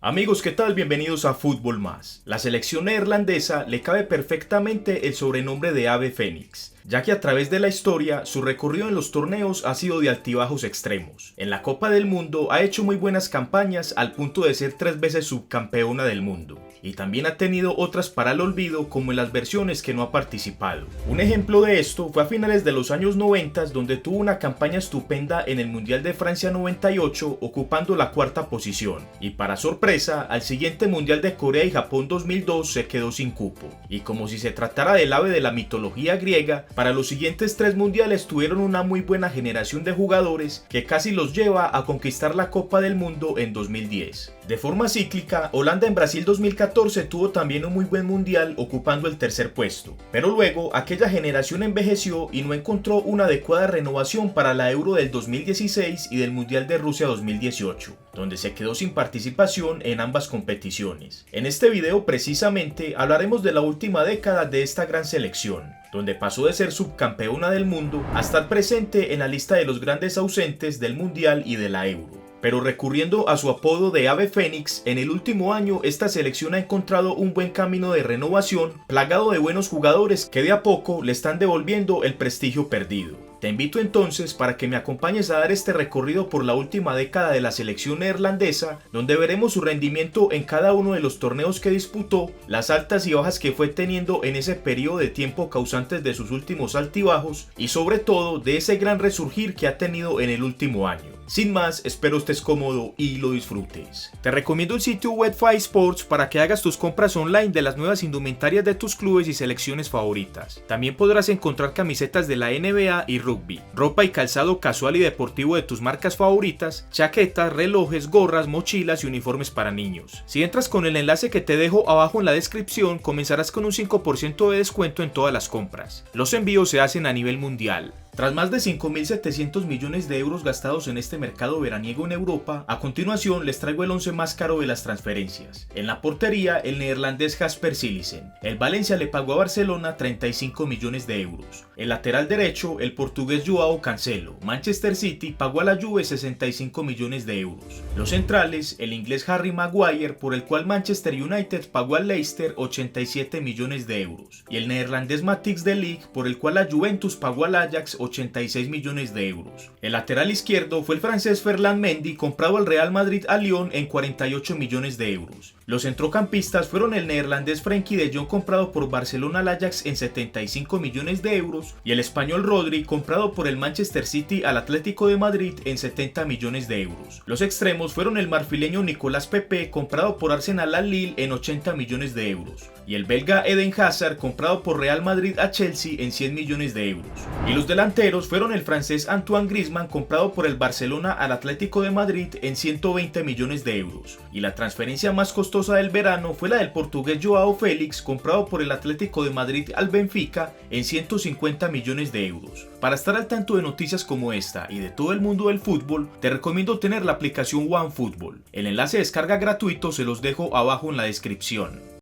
Amigos, ¿qué tal? Bienvenidos a Fútbol Más. La selección neerlandesa le cabe perfectamente el sobrenombre de Ave Fénix, ya que a través de la historia su recorrido en los torneos ha sido de altibajos extremos. En la Copa del Mundo ha hecho muy buenas campañas al punto de ser 3 veces subcampeona del mundo, y también ha tenido otras para el olvido como en las versiones que no ha participado. Un ejemplo de esto fue a finales de los años 90, donde tuvo una campaña estupenda en el Mundial de Francia 98, ocupando la 4ª posición, y para sorpresa al siguiente Mundial de Corea y Japón 2002 se quedó sin cupo. Y como si se tratara del ave de la mitología griega, para los siguientes 3 mundiales tuvieron una muy buena generación de jugadores que casi los lleva a conquistar la Copa del Mundo en 2010. De forma cíclica, Holanda en Brasil 2014 tuvo también un muy buen mundial ocupando el 3er puesto, pero luego aquella generación envejeció y no encontró una adecuada renovación para la Euro del 2016 y del Mundial de Rusia 2018, donde se quedó sin participación en ambas competiciones. En este video precisamente hablaremos de la última década de esta gran selección, donde pasó de ser subcampeona del mundo a estar presente en la lista de los grandes ausentes del Mundial y de la Euro. Pero recurriendo a su apodo de Ave Fénix, en el último año esta selección ha encontrado un buen camino de renovación, plagado de buenos jugadores que de a poco le están devolviendo el prestigio perdido. Te invito entonces para que me acompañes a dar este recorrido por la última década de la selección neerlandesa, donde veremos su rendimiento en cada uno de los torneos que disputó, las altas y bajas que fue teniendo en ese periodo de tiempo causantes de sus últimos altibajos y sobre todo de ese gran resurgir que ha tenido en el último año. Sin más, espero estés cómodo y lo disfrutes. Te recomiendo el sitio Wetfy Sports para que hagas tus compras online de las nuevas indumentarias de tus clubes y selecciones favoritas. También podrás encontrar camisetas de la NBA y rugby, ropa y calzado casual y deportivo de tus marcas favoritas, chaquetas, relojes, gorras, mochilas y uniformes para niños. Si entras con el enlace que te dejo abajo en la descripción, comenzarás con un 5% de descuento en todas las compras. Los envíos se hacen a nivel mundial. Tras más de 5.700 millones de euros gastados en este mercado veraniego en Europa, a continuación les traigo el 11 más caro de las transferencias. En la portería, el neerlandés Jasper Cillessen. El Valencia le pagó a Barcelona 35 millones de euros. El lateral derecho, el portugués Joao Cancelo. Manchester City pagó a la Juve 65 millones de euros. Los centrales, el inglés Harry Maguire, por el cual Manchester United pagó al Leicester 87 millones de euros. Y el neerlandés Matthijs de Ligt, por el cual la Juventus pagó al Ajax 86 millones de euros. El lateral izquierdo fue el francés Ferland Mendy, comprado al Real Madrid a Lyon en 48 millones de euros. Los centrocampistas fueron el neerlandés Frenkie de Jong, comprado por Barcelona al Ajax en 75 millones de euros, y el español Rodri, comprado por el Manchester City al Atlético de Madrid en 70 millones de euros. Los extremos fueron el marfileño Nicolas Pepe, comprado por Arsenal al Lille en 80 millones de euros, y el belga Eden Hazard, comprado por Real Madrid a Chelsea en 100 millones de euros. Y los delanteros fueron el francés Antoine Griezmann, comprado por el Barcelona al Atlético de Madrid en 120 millones de euros. Y la transferencia más costosa del verano fue la del portugués Joao Félix, comprado por el Atlético de Madrid al Benfica en 150 millones de euros. Para estar al tanto de noticias como esta y de todo el mundo del fútbol, te recomiendo tener la aplicación OneFootball. El enlace de descarga gratuito se los dejo abajo en la descripción.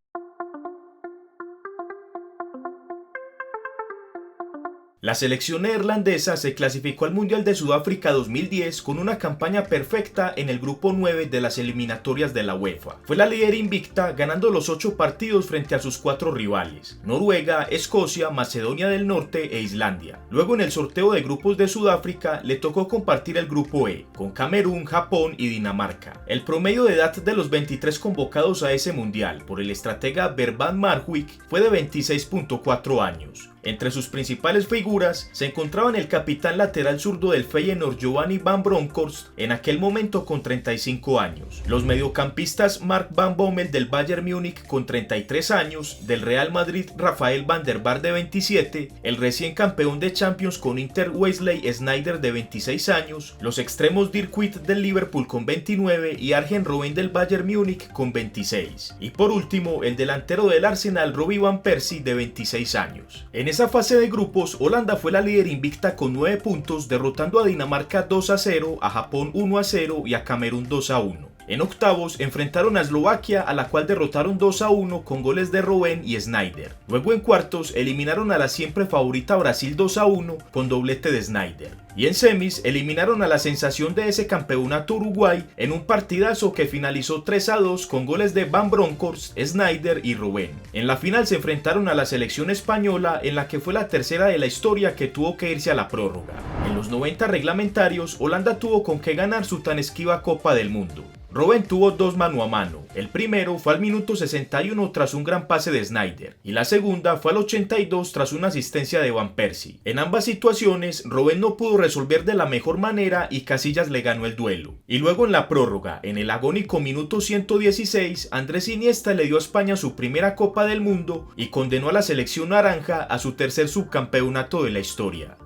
La selección neerlandesa se clasificó al Mundial de Sudáfrica 2010 con una campaña perfecta en el grupo 9 de las eliminatorias de la UEFA. Fue la líder invicta, ganando los 8 partidos frente a sus 4 rivales: Noruega, Escocia, Macedonia del Norte e Islandia. Luego, en el sorteo de grupos de Sudáfrica, le tocó compartir el grupo E, con Camerún, Japón y Dinamarca. El promedio de edad de los 23 convocados a ese Mundial por el estratega Bert-Van Marwijk fue de 26.4 años. Entre sus principales figuras se encontraban el capitán lateral zurdo del Feyenoord Giovanni Van Bronckhorst, en aquel momento con 35 años, los mediocampistas Mark Van Bommel del Bayern Múnich con 33 años, del Real Madrid Rafael van der Vaart de 27, el recién campeón de Champions con Inter Wesley Sneijder de 26 años, los extremos Dirk Kuyt del Liverpool con 29 y Arjen Robben del Bayern Múnich con 26. Y por último, el delantero del Arsenal Robbie Van Persie de 26 años. En esa fase de grupos, Holanda fue la líder invicta con 9 puntos, derrotando a Dinamarca 2-0, a Japón 1-0 y a Camerún 2-1. En octavos enfrentaron a Eslovaquia, a la cual derrotaron 2-1 con goles de Robben y Sneijder. Luego en cuartos eliminaron a la siempre favorita Brasil 2-1 con doblete de Sneijder. Y en semis eliminaron a la sensación de ese campeonato Uruguay en un partidazo que finalizó 3-2 con goles de Van Bronckhorst, Sneijder y Robben. En la final se enfrentaron a la selección española, en la que fue la tercera de la historia que tuvo que irse a la prórroga. En los 90 reglamentarios, Holanda tuvo con qué ganar su tan esquiva Copa del Mundo. Robben tuvo dos mano a mano. El primero fue al minuto 61 tras un gran pase de Sneijder y la segunda fue al 82 tras una asistencia de Van Persie. En ambas situaciones, Robben no pudo resolver de la mejor manera y Casillas le ganó el duelo. Y luego en la prórroga, en el agónico minuto 116, Andrés Iniesta le dio a España su primera Copa del Mundo y condenó a la selección naranja a su tercer subcampeonato de la historia.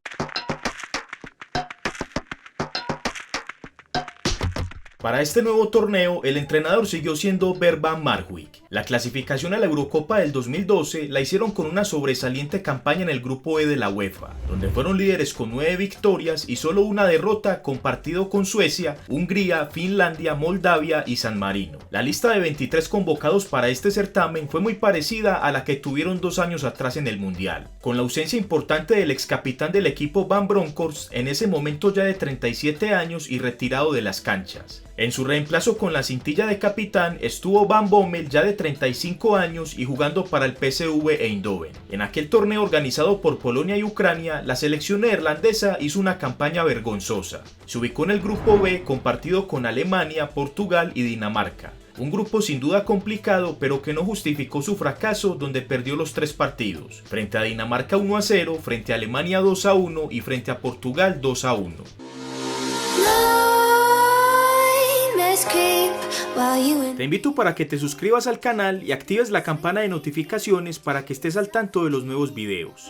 Para este nuevo torneo, el entrenador siguió siendo Bert van Marwijk. La clasificación a la Eurocopa del 2012 la hicieron con una sobresaliente campaña en el grupo E de la UEFA, donde fueron líderes con 9 victorias y solo una derrota, compartido con Suecia, Hungría, Finlandia, Moldavia y San Marino. La lista de 23 convocados para este certamen fue muy parecida a la que tuvieron 2 años atrás en el Mundial, con la ausencia importante del ex capitán del equipo Van Bronckhorst, en ese momento ya de 37 años y retirado de las canchas. En su reemplazo con la cintilla de capitán estuvo Van Bommel, ya de 35 años y jugando para el PSV Eindhoven. En aquel torneo organizado por Polonia y Ucrania, la selección neerlandesa hizo una campaña vergonzosa. Se ubicó en el grupo B, compartido con Alemania, Portugal y Dinamarca. Un grupo sin duda complicado, pero que no justificó su fracaso, donde perdió los 3 partidos, frente a Dinamarca 1-0, frente a Alemania 2-1 y frente a Portugal 2-1. Te invito para que te suscribas al canal y actives la campana de notificaciones para que estés al tanto de los nuevos videos.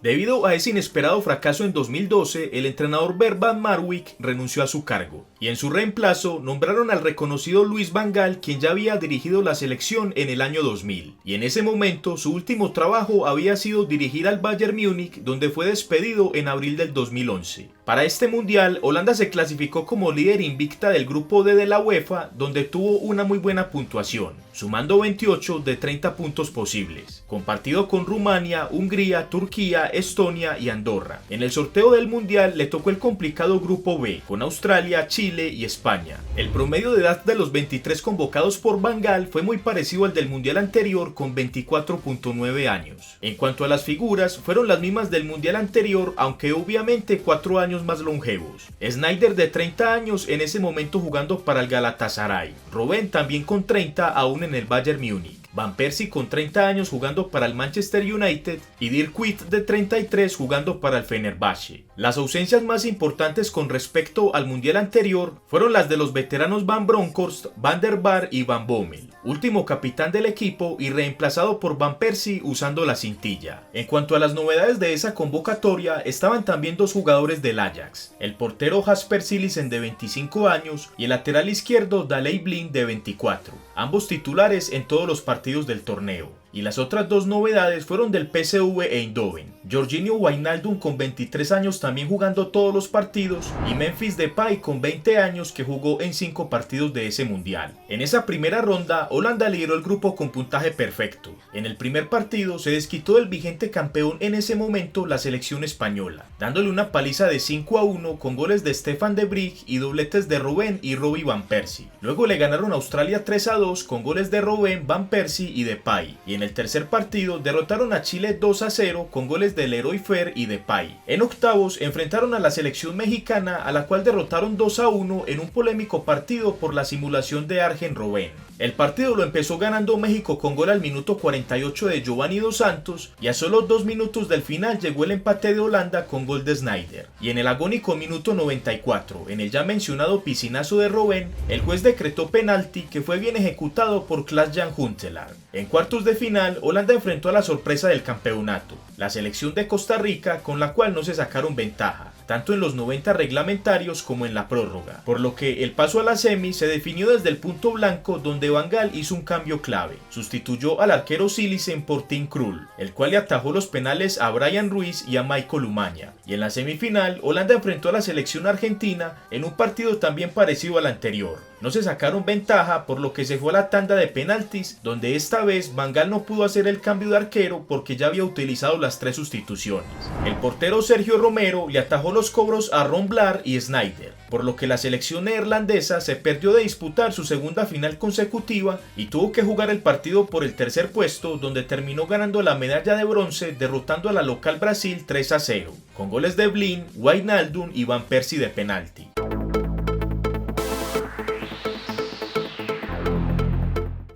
Debido a ese inesperado fracaso en 2012, el entrenador Bert van Marwijk renunció a su cargo y en su reemplazo nombraron al reconocido Louis van Gaal, quien ya había dirigido la selección en el año 2000, y en ese momento su último trabajo había sido dirigir al Bayern Múnich, donde fue despedido en abril del 2011. Para este mundial, Holanda se clasificó como líder invicta del grupo D de la UEFA, donde tuvo una muy buena puntuación, sumando 28 de 30 puntos posibles, compartido con Rumania, Hungría, Turquía, Estonia y Andorra. En el sorteo del mundial le tocó el complicado grupo B, con Australia, Chile y España. El promedio de edad de los 23 convocados por Van Gaal fue muy parecido al del mundial anterior, con 24.9 años. En cuanto a las figuras, fueron las mismas del mundial anterior, aunque obviamente 4 años más longevos. Sneijder, de 30 años, en ese momento jugando para el Galatasaray. Robben, también con 30, aún en el Bayern Múnich. Van Persie, con 30 años, jugando para el Manchester United, y Dirk Kuyt, de 33, jugando para el Fenerbahce. Las ausencias más importantes con respecto al mundial anterior fueron las de los veteranos Van Bronckhorst, Van der Vaart y Van Bommel, último capitán del equipo y reemplazado por Van Persie usando la cintilla. En cuanto a las novedades de esa convocatoria, estaban también 2 jugadores del Ajax, el portero Jasper Cillessen, de 25 años, y el lateral izquierdo Daley Blind, de 24, ambos titulares en todos los partidos del torneo. Y las otras 2 novedades fueron del PSV Eindhoven, Georginio Wijnaldum, con 23 años, también jugando todos los partidos, y Memphis Depay, con 20 años, que jugó en 5 partidos de ese mundial. En esa primera ronda, Holanda lideró el grupo con puntaje perfecto. En el primer partido se desquitó del vigente campeón en ese momento, la selección española, dándole una paliza de 5-1 con goles de Stefan de Vrij y dobletes de Robben y Robby Van Persie. Luego le ganaron a Australia 3-2 con goles de Robben, Van Persie y Depay. Y en el tercer partido derrotaron a Chile 2-0 con goles de Leroy Fer y Depay. En octavos enfrentaron a la selección mexicana, a la cual derrotaron 2-1 en un polémico partido por la simulación de Arjen Robben. El partido lo empezó ganando México con gol al minuto 48 de Giovanni Dos Santos, y a solo 2 minutos del final llegó el empate de Holanda con gol de Sneijder. Y en el agónico minuto 94, en el ya mencionado piscinazo de Robben, el juez decretó penalti que fue bien ejecutado por Klaas-Jan Huntelaar. En cuartos de final, Holanda enfrentó a la sorpresa del campeonato, la selección de Costa Rica, con la cual no se sacaron ventaja. tanto en los 90 reglamentarios como en la prórroga, por lo que el paso a la semi se definió desde el punto blanco, donde Van Gaal hizo un cambio clave. Sustituyó al arquero Cillessen por Tim Krul, el cual le atajó los penales a Brian Ruiz y a Michael Umaña. Y en la semifinal, Holanda enfrentó a la selección argentina en un partido también parecido al anterior. No se sacaron ventaja, por lo que se fue a la tanda de penaltis, donde esta vez Van Gaal no pudo hacer el cambio de arquero porque ya había utilizado las 3 sustituciones. El portero Sergio Romero le atajó los cobros a Ron Vlaar y Sneijder, por lo que la selección neerlandesa se perdió de disputar su segunda final consecutiva y tuvo que jugar el partido por el tercer puesto, donde terminó ganando la medalla de bronce derrotando a la local Brasil 3-0, con goles de Blind, Wijnaldum y Van Persie de penalti.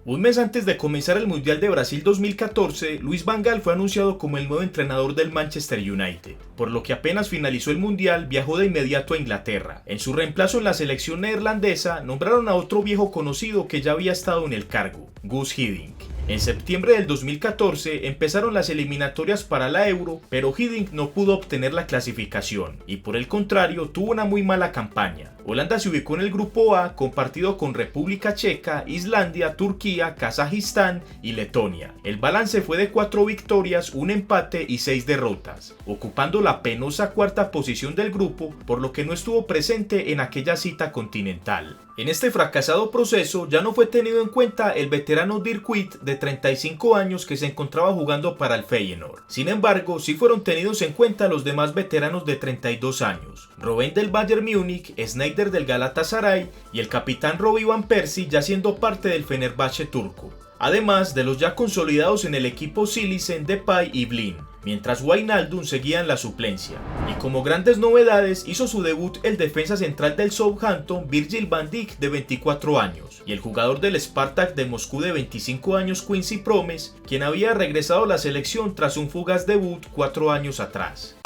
Un mes antes de comenzar el Mundial de Brasil 2014, Luis Van Gaal fue anunciado como el nuevo entrenador del Manchester United, por lo que apenas finalizó el Mundial viajó de inmediato a Inglaterra. En su reemplazo en la selección neerlandesa nombraron a otro viejo conocido que ya había estado en el cargo, Guus Hiddink. En septiembre del 2014 empezaron las eliminatorias para la Euro, pero Hiddink no pudo obtener la clasificación y por el contrario tuvo una muy mala campaña. Holanda se ubicó en el grupo A, compartido con República Checa, Islandia, Turquía, Kazajistán y Letonia. El balance fue de 4 victorias, 1 empate y 6 derrotas, ocupando la penosa cuarta posición del grupo, por lo que no estuvo presente en aquella cita continental. En este fracasado proceso ya no fue tenido en cuenta el veterano Dirk Kuyt de 35 años que se encontraba jugando para el Feyenoord. Sin embargo, sí fueron tenidos en cuenta los demás veteranos de 32 años, Robben del Bayern Múnich, Sneijder del Galatasaray y el capitán Robby Van Persie, ya siendo parte del Fenerbahce turco, además de los ya consolidados en el equipo Cillessen, Depay y Blind, mientras Wijnaldum seguía en la suplencia. Y como grandes novedades hizo su debut el defensa central del Southampton Virgil van Dijk de 24 años y el jugador del Spartak de Moscú de 25 años Quincy Promes, quien había regresado a la selección tras un fugaz debut 4 años atrás.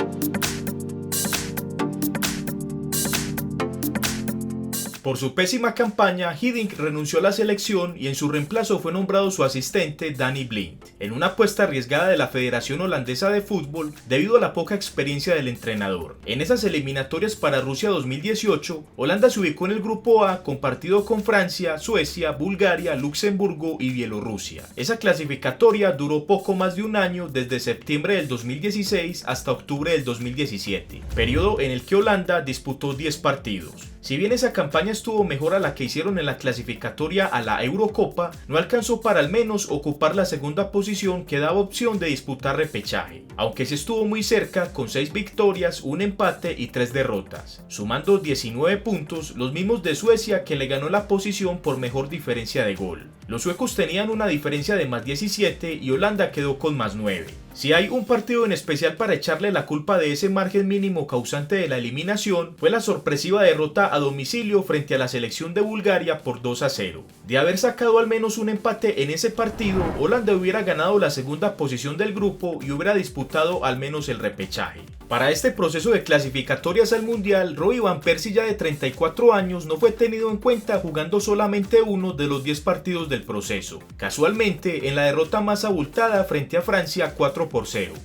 Por su pésima campaña, Hiddink renunció a la selección y en su reemplazo fue nombrado su asistente Danny Blind, en una apuesta arriesgada de la Federación Holandesa de Fútbol debido a la poca experiencia del entrenador. En esas eliminatorias para Rusia 2018, Holanda se ubicó en el grupo A, compartido con Francia, Suecia, Bulgaria, Luxemburgo y Bielorrusia. Esa clasificatoria duró poco más de un año, desde septiembre del 2016 hasta octubre del 2017, periodo en el que Holanda disputó 10 partidos. Si bien esa campaña estuvo mejor a la que hicieron en la clasificatoria a la Eurocopa, no alcanzó para al menos ocupar la segunda posición que daba opción de disputar repechaje, aunque se estuvo muy cerca con 6 victorias, 1 empate y 3 derrotas, sumando 19 puntos, los mismos de Suecia, que le ganó la posición por mejor diferencia de gol. Los suecos tenían una diferencia de más 17 y Holanda quedó con más 9. Si hay un partido en especial para echarle la culpa de ese margen mínimo causante de la eliminación, fue la sorpresiva derrota a domicilio frente a la selección de Bulgaria por 2-0. De haber sacado al menos un empate en ese partido, Holanda hubiera ganado la segunda posición del grupo y hubiera disputado al menos el repechaje. Para este proceso de clasificatorias al Mundial, Robby Van Persie, ya de 34 años, no fue tenido en cuenta, jugando solamente uno de los 10 partidos del proceso, casualmente en la derrota más abultada frente a Francia 4-0.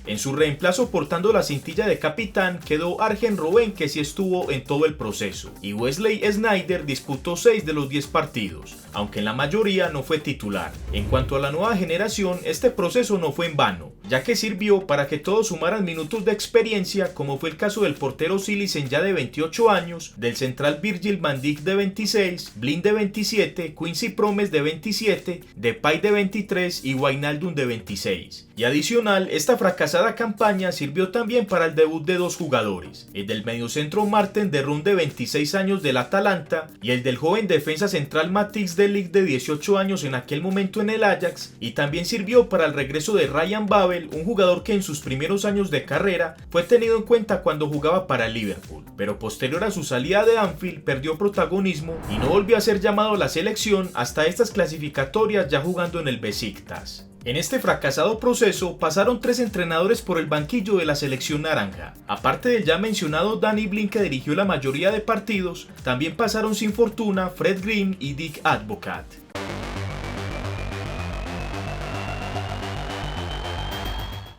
En su reemplazo, portando la cintilla de capitán, quedó Arjen Robben, que sí estuvo en todo el proceso, y Wesley Sneijder disputó 6 de los 10 partidos, aunque en la mayoría no fue titular. En cuanto a la nueva generación, este proceso no fue en vano, ya que sirvió para que todos sumaran minutos de experiencia, como fue el caso del portero Cillessen, ya de 28 años, del central Virgil van Dijk de 26, Blind de 27, Quincy Promes de 27, Depay de 23 y Wijnaldum de 26. Y adicional, esta fracasada campaña sirvió también para el debut de 2 jugadores, el del mediocentro Marten de Roon, de 26 años, del Atalanta, y el del joven defensa central Matthijs de Ligt, de 18 años, en aquel momento en el Ajax, y también sirvió para el regreso de Ryan Babel, un jugador que en sus primeros años de carrera fue tenido en cuenta cuando jugaba para el Liverpool, pero posterior a su salida de Anfield perdió protagonismo y no volvió a ser llamado a la selección hasta estas clasificatorias, ya jugando en el Besiktas. En este fracasado proceso pasaron 3 entrenadores por el banquillo de la selección naranja. Aparte del ya mencionado Danny Blind, que dirigió la mayoría de partidos, también pasaron sin fortuna Fred Green y Dick Advocaat.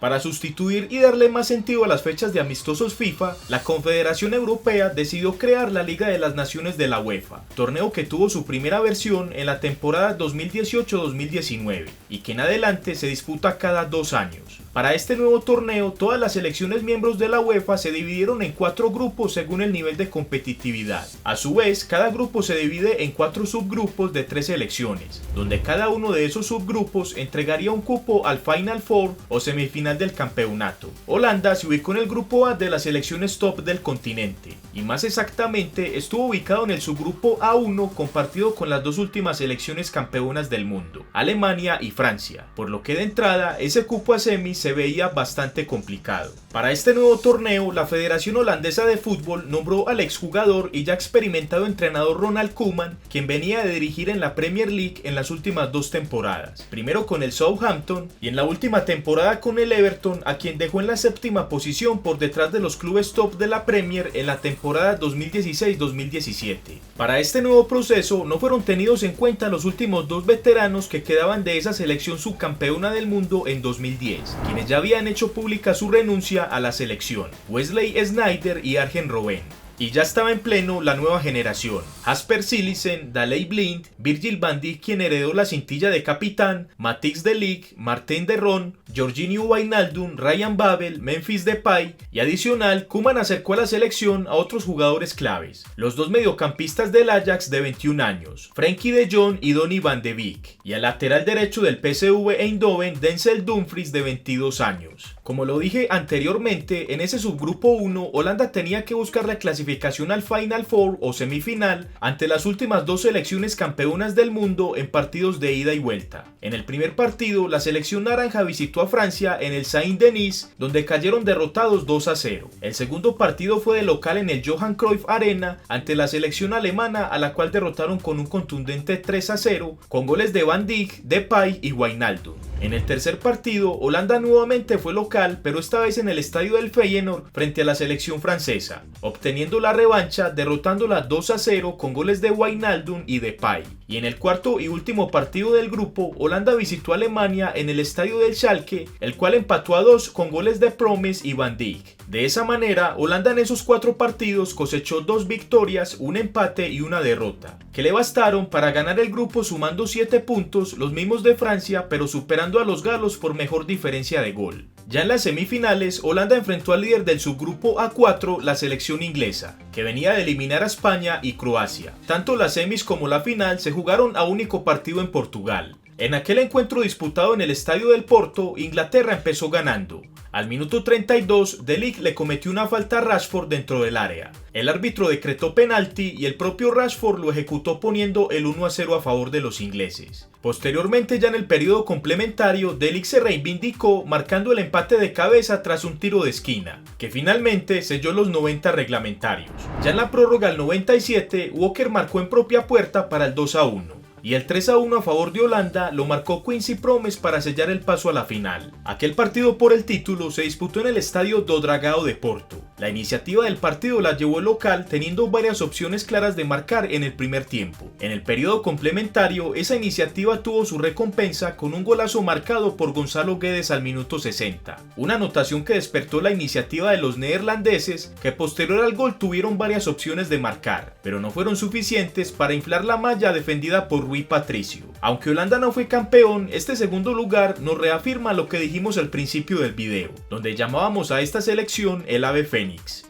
Para sustituir y darle más sentido a las fechas de amistosos FIFA, la Confederación Europea decidió crear la Liga de las Naciones de la UEFA, torneo que tuvo su primera versión en la temporada 2018-2019 y que en adelante se disputa cada 2 años. Para este nuevo torneo, todas las selecciones miembros de la UEFA se dividieron en 4 grupos según el nivel de competitividad. A su vez, cada grupo se divide en 4 subgrupos de 3 selecciones, donde cada uno de esos subgrupos entregaría un cupo al Final Four o semifinal del campeonato. Holanda se ubicó en el grupo A de las selecciones top del continente, y más exactamente estuvo ubicado en el subgrupo A1 compartido con las 2 últimas selecciones campeonas del mundo, Alemania y Francia, por lo que de entrada ese cupo a semis se veía bastante complicado. Para este nuevo torneo, la Federación Holandesa de Fútbol nombró al exjugador y ya experimentado entrenador Ronald Koeman, quien venía de dirigir en la Premier League en las últimas 2 temporadas, primero con el Southampton y en la última temporada con el Everton, a quien dejó en la 7ª posición por detrás de los clubes top de la Premier en la temporada 2016-2017. Para este nuevo proceso no fueron tenidos en cuenta los últimos 2 veteranos que quedaban de esa selección subcampeona del mundo en 2010, quienes ya habían hecho pública su renuncia a la selección, Wesley Sneijder y Arjen Robben. Y ya estaba en pleno la nueva generación: Jasper Cillessen, Daley Blind, Virgil van Dijk, quien heredó la cintilla de capitán, Matthijs de Ligt, Martin de Roon, Georginio Wijnaldum, Ryan Babel, Memphis Depay, y adicional, Koeman acercó a la selección a otros jugadores claves, los 2 mediocampistas del Ajax de 21 años, Frenkie de Jong y Donny van de Beek, y al lateral derecho del PSV Eindhoven, Denzel Dumfries de 22 años. Como lo dije anteriormente, en ese subgrupo 1, Holanda tenía que buscar la clasificación al Final Four o semifinal ante las últimas 2 selecciones campeonas del mundo en partidos de ida y vuelta. En el primer partido, la selección naranja visitó a Francia en el Saint-Denis, donde cayeron derrotados 2-0. El segundo partido fue de local en el Johan Cruyff Arena ante la selección alemana, a la cual derrotaron con un contundente 3-0 con goles de Van Dijk, Depay y Wijnaldum. En el tercer partido, Holanda nuevamente fue local, pero esta vez en el estadio del Feyenoord frente a la selección francesa, obteniendo la revancha derrotándola 2-0 con goles de Wijnaldum y Depay. Y en el cuarto y último partido del grupo, Holanda visitó a Alemania en el estadio del Schalke, el cual empató a 2 con goles de Promes y Van Dijk. De esa manera, Holanda en esos 4 partidos cosechó 2 victorias, un empate y una derrota, que le bastaron para ganar el grupo sumando 7 puntos, los mismos de Francia, pero superando a los galos por mejor diferencia de gol. Ya en las semifinales, Holanda enfrentó al líder del subgrupo A4, la selección inglesa, que venía de eliminar a España y Croacia. Tanto las semis como la final se jugaron a único partido en Portugal. En aquel encuentro disputado en el estadio del Porto, Inglaterra empezó ganando. Al minuto 32, De Ligt le cometió una falta a Rashford dentro del área. El árbitro decretó penalti y el propio Rashford lo ejecutó poniendo el 1-0 a favor de los ingleses. Posteriormente, ya en el periodo complementario, De Ligt se reivindicó marcando el empate de cabeza tras un tiro de esquina, que finalmente selló los 90 reglamentarios. Ya en la prórroga al 97, Walker marcó en propia puerta para el 2-1. Y el 3-1 a favor de Holanda lo marcó Quincy Promes para sellar el paso a la final. Aquel partido por el título se disputó en el estadio do Dragão de Porto. La iniciativa del partido la llevó el local, teniendo varias opciones claras de marcar en el primer tiempo. En el periodo complementario, esa iniciativa tuvo su recompensa con un golazo marcado por Gonzalo Guedes al minuto 60. Una anotación que despertó la iniciativa de los neerlandeses, que posterior al gol tuvieron varias opciones de marcar, pero no fueron suficientes para inflar la malla defendida por Rui Patricio. Aunque Holanda no fue campeón, este segundo lugar nos reafirma lo que dijimos al principio del video, donde llamábamos a esta selección el ave fénix.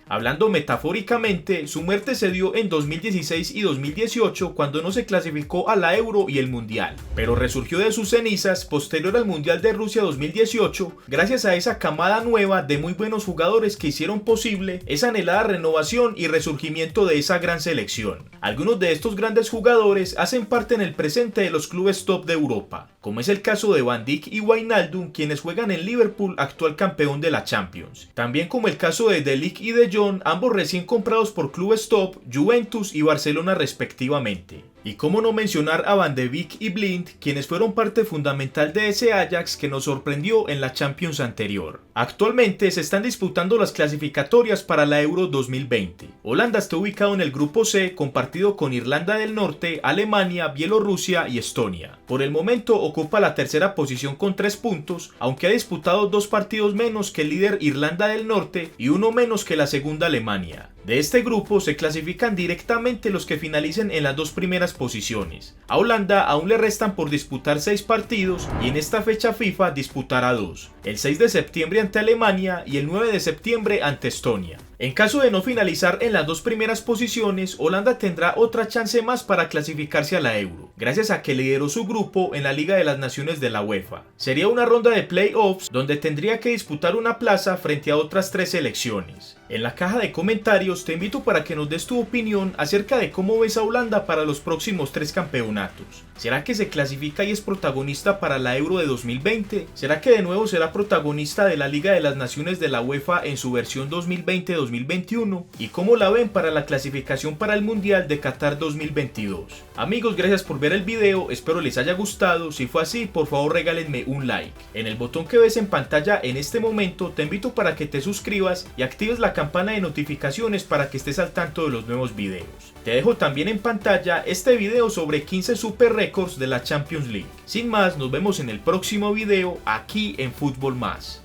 Hablando metafóricamente, su muerte se dio en 2016 y 2018 cuando no se clasificó a la Euro y el Mundial, pero resurgió de sus cenizas posterior al Mundial de Rusia 2018 gracias a esa camada nueva de muy buenos jugadores que hicieron posible esa anhelada renovación y resurgimiento de esa gran selección. Algunos de estos grandes jugadores hacen parte en el presente de los clubes top de Europa, como es el caso de Van Dijk y Wijnaldum, quienes juegan en Liverpool, actual campeón de la Champions. También como el caso de De Ligt y De Jong, ambos recién comprados por clubes top, Juventus y Barcelona respectivamente. Y cómo no mencionar a Van de Beek y Blind, quienes fueron parte fundamental de ese Ajax que nos sorprendió en la Champions anterior. Actualmente se están disputando las clasificatorias para la Euro 2020. Holanda está ubicado en el grupo C, compartido con Irlanda del Norte, Alemania, Bielorrusia y Estonia. Por el momento ocupa la tercera posición con 3 puntos, aunque ha disputado 2 partidos menos que el líder Irlanda del Norte y uno menos que la segunda Alemania. De este grupo se clasifican directamente los que finalicen en las 2 primeras posiciones. A Holanda aún le restan por disputar 6 partidos y en esta fecha FIFA disputará 2, el 6 de septiembre ante Alemania y el 9 de septiembre ante Estonia. En caso de no finalizar en las 2 primeras posiciones, Holanda tendrá otra chance más para clasificarse a la Euro, gracias a que lideró su grupo en la Liga de las Naciones de la UEFA. Sería una ronda de playoffs donde tendría que disputar una plaza frente a otras 3 selecciones. En la caja de comentarios te invito para que nos des tu opinión acerca de cómo ves a Holanda para los próximos 3 campeonatos. ¿Será que se clasifica y es protagonista para la Euro de 2020? ¿Será que de nuevo será protagonista de la Liga de las Naciones de la UEFA en su versión 2020-2021? ¿Y cómo la ven para la clasificación para el Mundial de Qatar 2022? Amigos, gracias por ver el video, espero les haya gustado. Si fue así, por favor regálenme un like. En el botón que ves en pantalla en este momento te invito para que te suscribas y actives la campana de notificaciones para que estés al tanto de los nuevos videos. Te dejo también en pantalla este video sobre 15 super récords de la Champions League. Sin más, nos vemos en el próximo video aquí en Fútbol Más.